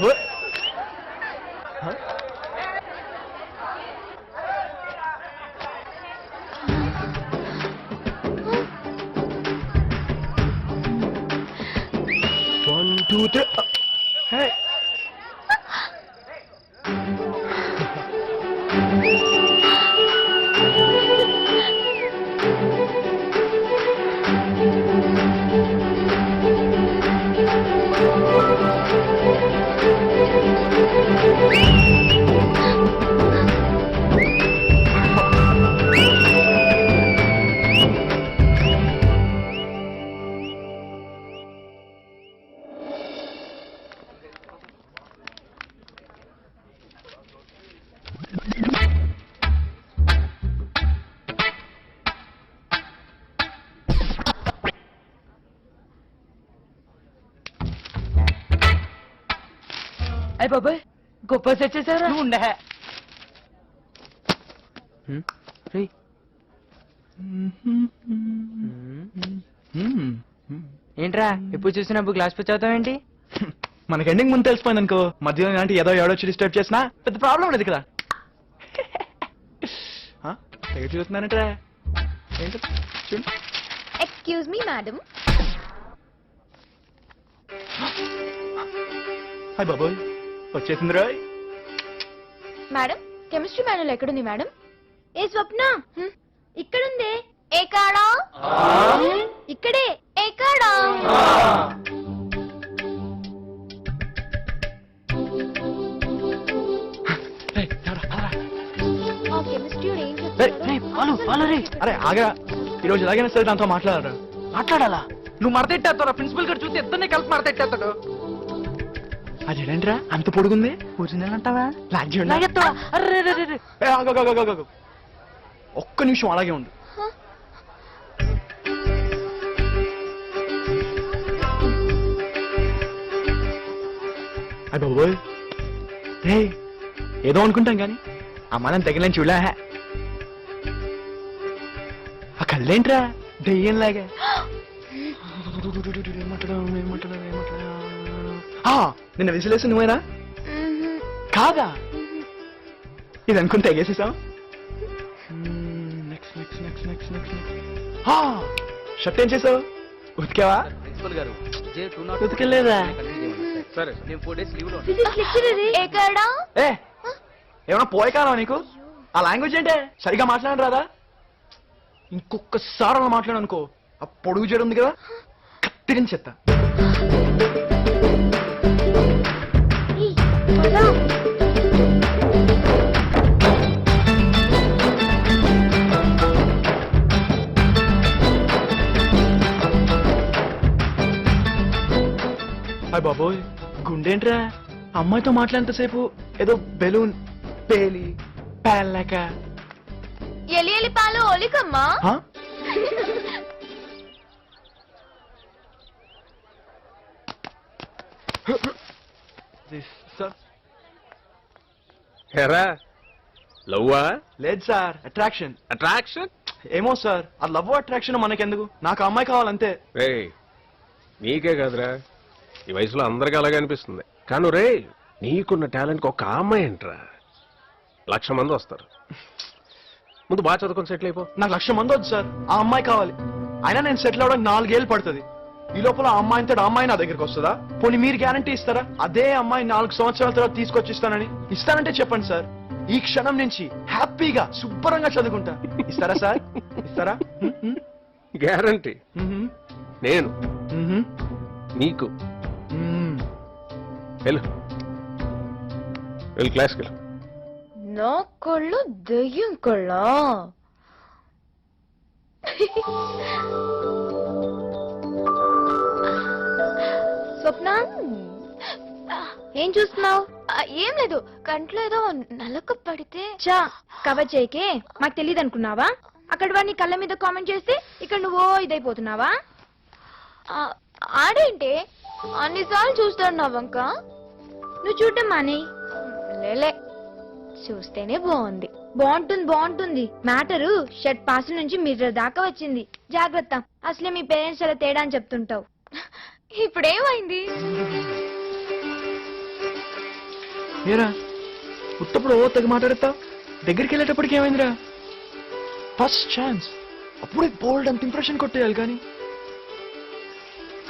One, two, three. Hey. అయ్య బాబాయ్ గొప్ప సెట్ చేశారా ఉండే ఏంట్రా ఎప్పుడు చూసినప్పుడు గ్లాస్ పిచ్ అవుతావేంటి? మనకి ఎండింగ్ ముందు తెలిసిపోయింది అనుకో, మధ్యలో ఇలాంటి ఏదో ఎవడొచ్చి డిస్టర్బ్ చేసినా పెద్ద ప్రాబ్లం ఉండదు కదా. చూస్తున్నానంటే ఏంటి చూడు. Excuse me madam. హాయ్ బాబోయ్ వచ్చేసింది రాయ్. మేడం కెమిస్ట్రీ మాన్యుల్ ఎక్కడుంది మేడం? ఏ స్వప్న ఇక్కడుంది. ఏ కాడా? ఇక్కడే. ఏ కాడా? కెమిస్ట్రీ ఏం చెప్తాడు? అరే ఆగా, ఈరోజు ఎలాగైనా సరే దాంతో మాట్లాడారా? మాట్లాడాలా? నువ్వు మరతెట్టేస్తారా? ప్రిన్సిపల్ గారు చూసి ఇద్దరిని కలిపి మరతెట్టేస్తాడు. అదేంట్రా అంత పొడుగుంది? ఒరిజినల్ అంటావా? ఒక్క నిమిషం అలాగే ఉంది. అయ్య బాబోయ్ రే, ఏదో అనుకుంటాం కానీ ఆ మనం తగిలని చూడా. ఆ కళ్ళేంట్రా దెయ్యంలాగా. నిన్న విసిలేసి నువ్వేనా? కాదా? ఇది అనుకుని తెగేసేసాం. షర్ట్ ఏం చేసావు? ఉతికావా? ప్రిన్సిపల్ గారు ఉతికెళ్ళలేదా? సరే నేను 4 days లీవ్ లో ఏ కాడా? ఏ ఏమన్నా పోయకాలం నీకు? ఆ లాంగ్వేజ్ ఏంటే? సరిగా మాట్లాడను రాదా? ఇంకొకసారి అలా మాట్లాడు అనుకో, ఆ పొడుగు చెడు ఉంది కదా కత్తిరించి చెత్త. హాయ్ బాబోయ్ గుండేంట్రా? అమ్మాయితో మాట్లాడేంతసేపు ఏదో బెలూన్ పేలి పేలక. ఎలి ఎలి పాలు ఒలికమ్మా. ఎరా లవ్వా? లేదు సార్, అట్రాక్షన్. అట్రాక్షన్? ఏమో సార్, ఆ లవ్ అట్రాక్షన్ మనకెందుకు, నాకు అమ్మాయి కావాలంతే. రే నీకే కాదురా, ఈ వయసులో అందరికీ అలాగే అనిపిస్తుంది. కానీ రే నీకున్న టాలెంట్కి ఒక అమ్మాయి ఏంట్రా? 1,00,000 మంది వస్తారు. ముందు బాగా చదువుకొని సెటిల్ అయిపో. నాకు 1,00,000 మంది వద్దు సార్, ఆ అమ్మాయి కావాలి. అయినా నేను సెటిల్ అవడానికి 4 ఏళ్ళు పడుతుంది. ఈ లోపల ఆ అమ్మాయి అంతటి అమ్మాయి నా దగ్గరికి వస్తుందా? పోనీ మీరు గ్యారంటీ ఇస్తారా అదే అమ్మాయి 4 సంవత్సరాల తర్వాత తీసుకొచ్చి ఇస్తానని? ఇస్తానంటే చెప్పండి సార్, ఈ క్షణం నుంచి హ్యాపీగా శుభ్రంగా చదువుకుంటా. ఇస్తారా సార్? ఇస్తారా? గ్యారంటీ నేను నీకు. వెళ్ళు వెళ్ళు, క్లాస్కి వెళ్ళు. నా కళ్ళు దయ్యం కళ్ళా? స్వప్న ఏం చూస్తున్నావు? ఏం లేదు, కంట్లో ఏదో నలక పడితే. చా కవర్ చేయకే, మాకు తెలియదు అనుకున్నావా? అక్కడ వాడిని కళ్ళ మీద కామెంట్ చేస్తే ఇక్కడ నువ్వో ఇదైపోతున్నావా? ఆడేంటి అన్నిసార్లు చూస్తాడు నా వంక? నువ్వు చూడటం మానే. లేలే, చూస్తేనే బాగుంది. బాగుంటుంది. మ్యాటరు షర్ట్ పాస్ నుంచి మీటర్ దాకా వచ్చింది. జాగ్రత్త, అసలే మీ పేరెంట్స్ అలా తేడా అని చెప్తుంటావు. ఇప్పుడేమైంది? ఏరా ఉత్తప్పుడు ఓ తెగ మాట్లాడతావు, దగ్గరికి వెళ్ళేటప్పటికి ఏమైందిరా? ఫస్ట్ ఛాన్స్, అప్పుడే బోల్డ్ అంత ఇంప్రెషన్ కొట్టేయాలి కానీ.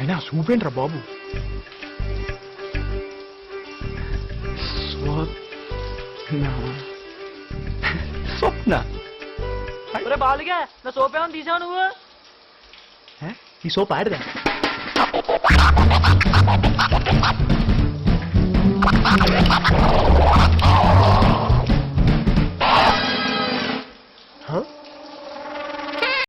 అయినా చూపేంట్రా బాబు. స్వప్న ఒరే బాలుగా నా సోప్ ఏమైనా తీసావు నువ్వు? ఈ సోప్ ఆడదా?